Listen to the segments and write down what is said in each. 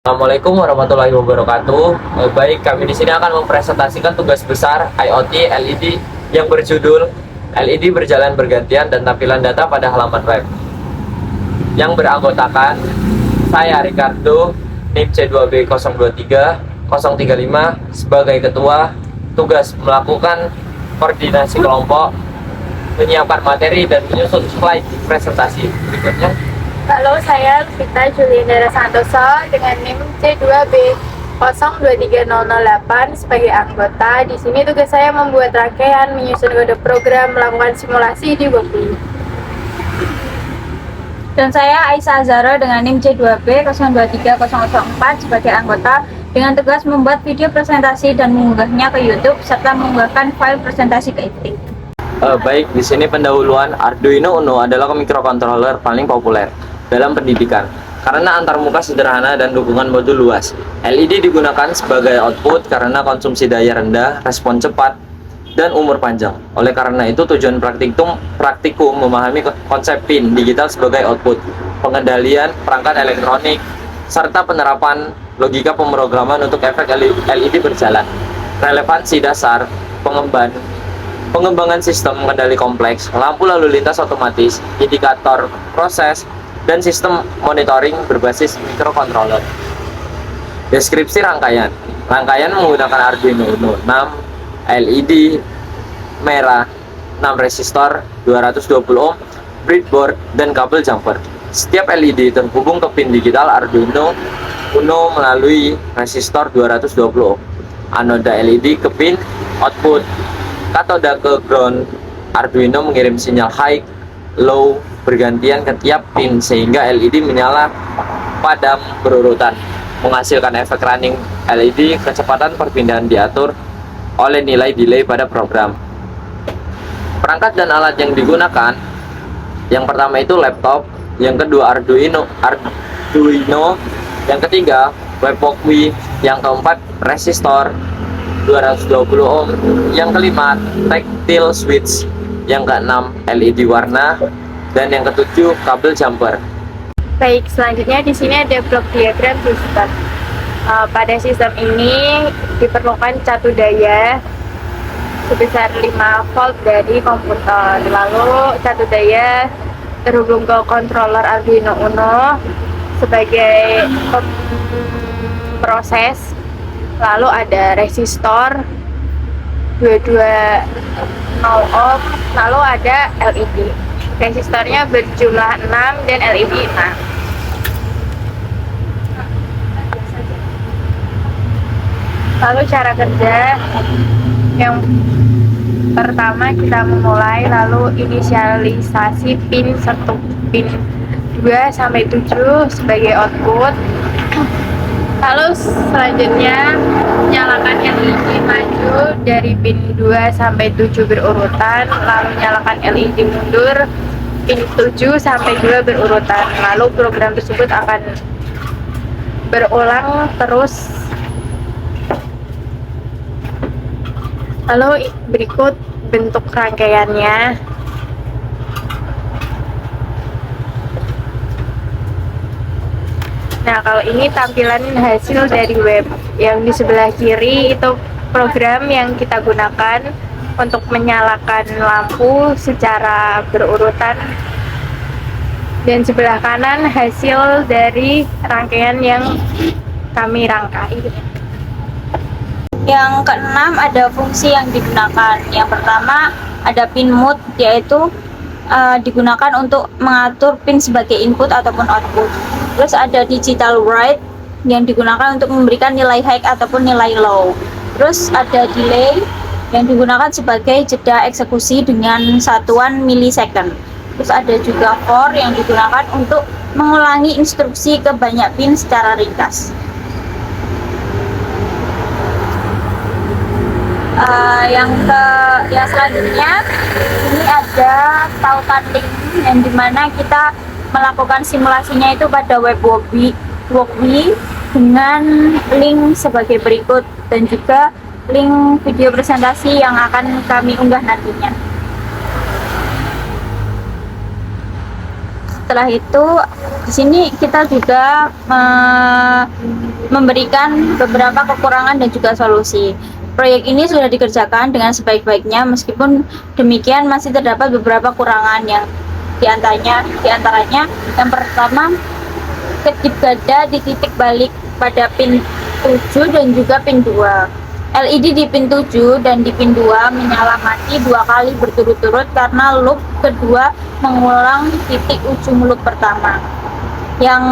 Assalamualaikum warahmatullahi wabarakatuh. Baik, kami di sini akan mempresentasikan tugas besar IoT LED yang berjudul LED berjalan bergantian dan tampilan data pada halaman web. Yang beranggotakan saya Ricardo, NIM C2B023 035 sebagai ketua. Tugas melakukan koordinasi kelompok, menyiapkan materi dan menyusun slide presentasi. Berikutnya. Halo, saya Vita Juliandara Santoso dengan NIM C2B023008 sebagai anggota. Di sini tugas saya membuat rangkaian, menyusun kode program, melakukan simulasi di Workflow. Dan saya Aisyah Azhara dengan NIM C2B023004 sebagai anggota dengan tugas membuat video presentasi dan mengunggahnya ke YouTube serta mengunggahkan file presentasi ke Itik. Baik, di sini pendahuluan Arduino Uno adalah microcontroller paling populer dalam pendidikan karena antarmuka sederhana dan dukungan modul luas. LED digunakan sebagai output karena konsumsi daya rendah, respon cepat, dan umur panjang. Oleh karena itu, tujuan praktikum memahami konsep pin digital sebagai output, pengendalian perangkat elektronik, serta penerapan logika pemrograman untuk efek LED berjalan. Relevansi dasar pengembangan sistem kendali kompleks, lampu lalu lintas otomatis, indikator proses, dan sistem monitoring berbasis microcontroller. Deskripsi rangkaian. Rangkaian menggunakan Arduino Uno 6 LED merah, 6 resistor, 220 ohm, breadboard, dan kabel jumper. Setiap LED terhubung ke pin digital Arduino Uno melalui resistor 220 ohm. Anoda LED ke pin output, katoda ke ground. Arduino mengirim sinyal high, low bergantian ke tiap pin sehingga LED menyala padam berurutan, menghasilkan efek running LED. Kecepatan perpindahan diatur oleh nilai delay pada program. Perangkat dan alat yang digunakan, yang pertama itu laptop, yang kedua Arduino, yang ketiga WebWalkWi, yang keempat resistor 220 ohm, yang kelima tactile switch, yang keenam LED warna, dan yang ketujuh kabel jumper. Baik, selanjutnya di sini ada blok diagram sistem. Pada sistem ini diperlukan catu daya sebesar 5 volt dari komputer. Lalu catu daya terhubung ke controller Arduino Uno sebagai proses. Lalu ada resistor 220 ohm, lalu ada LED. Resistornya berjumlah 6 dan LED 6. Lalu cara kerja yang pertama, kita memulai lalu inisialisasi pin 1, pin 2 sampai 7 sebagai output. Lalu selanjutnya nyalakan LED maju dari pin 2 sampai 7 berurutan, lalu nyalakan LED mundur pin 7 sampai 2 berurutan. Lalu program tersebut akan berulang terus. Lalu berikut bentuk rangkaiannya. Nah, kalau ini tampilan hasil dari web. Yang di sebelah kiri itu program yang kita gunakan untuk menyalakan lampu secara berurutan. Dan sebelah kanan hasil dari rangkaian yang kami rangkai. Yang keenam ada fungsi yang digunakan. Yang pertama ada pin mode, yaitu digunakan untuk mengatur pin sebagai input ataupun output. Terus ada digital write yang digunakan untuk memberikan nilai high ataupun nilai low. Terus ada delay yang digunakan sebagai jeda eksekusi dengan satuan milisecond. Terus ada juga for yang digunakan untuk mengulangi instruksi ke banyak pin secara ringkas. Yang selanjutnya ini ada tautan link yang dimana kita melakukan simulasinya itu pada WebWalkWi dengan link sebagai berikut, dan juga link video presentasi yang akan kami unggah nantinya. setelah itu di sini kita juga memberikan beberapa kekurangan dan juga solusi. Proyek ini sudah dikerjakan dengan sebaik-baiknya, meskipun demikian masih terdapat beberapa kekurangan yang diantaranya yang pertama, kedip gada di titik balik pada pin 7 dan juga pin 2. LED di pin 7 dan di pin 2 menyala mati 2 kali berturut-turut karena loop kedua mengulang titik ujung loop pertama. Yang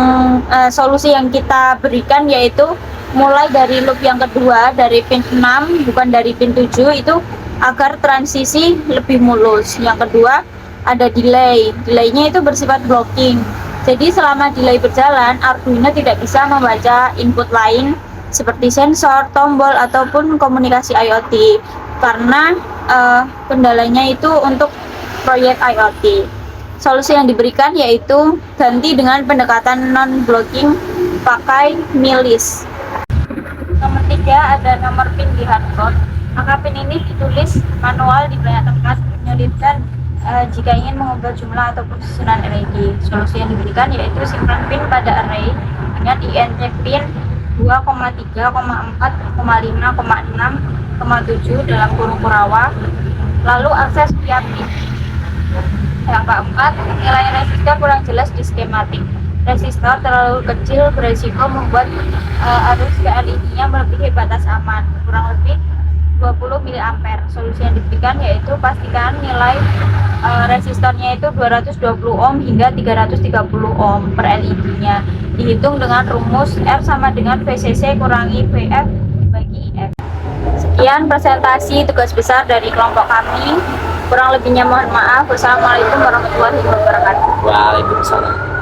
solusi yang kita berikan yaitu mulai dari loop yang kedua dari pin 6 bukan dari pin 7 itu agar transisi lebih mulus. Yang kedua ada delaynya itu bersifat blocking. Jadi selama delay berjalan, Arduino tidak bisa membaca input lain seperti sensor, tombol, ataupun komunikasi IoT karena kendalanya itu untuk proyek IoT. Solusi yang diberikan yaitu ganti dengan pendekatan non-blocking pakai MILIS. Nomor 3 ada nomor pin di hardboard. Maka pin ini ditulis manual di banyak tempat, menyulitkan jika ingin mengubah jumlah ataupun susunan LED. Solusi yang diberikan yaitu simpan pin pada array dengan INT pin 2,3,4,5,6,7 dalam kurung Kurawa, lalu akses via pin. Yang keempat, nilai resistor kurang jelas di skematik. Resistor terlalu kecil beresiko membuat arus ke LED-nya melebihi batas aman, kurang lebih 20 mA. Solusi yang diberikan yaitu pastikan nilai resistornya itu 220 ohm hingga 330 ohm per LED-nya. Dihitung dengan rumus R sama dengan VCC kurangi VF bagi F. Sekian presentasi tugas besar dari kelompok kami. Kurang lebihnya mohon maaf. Wassalamualaikum warahmatullahi wabarakatuh. Waalaikumsalam.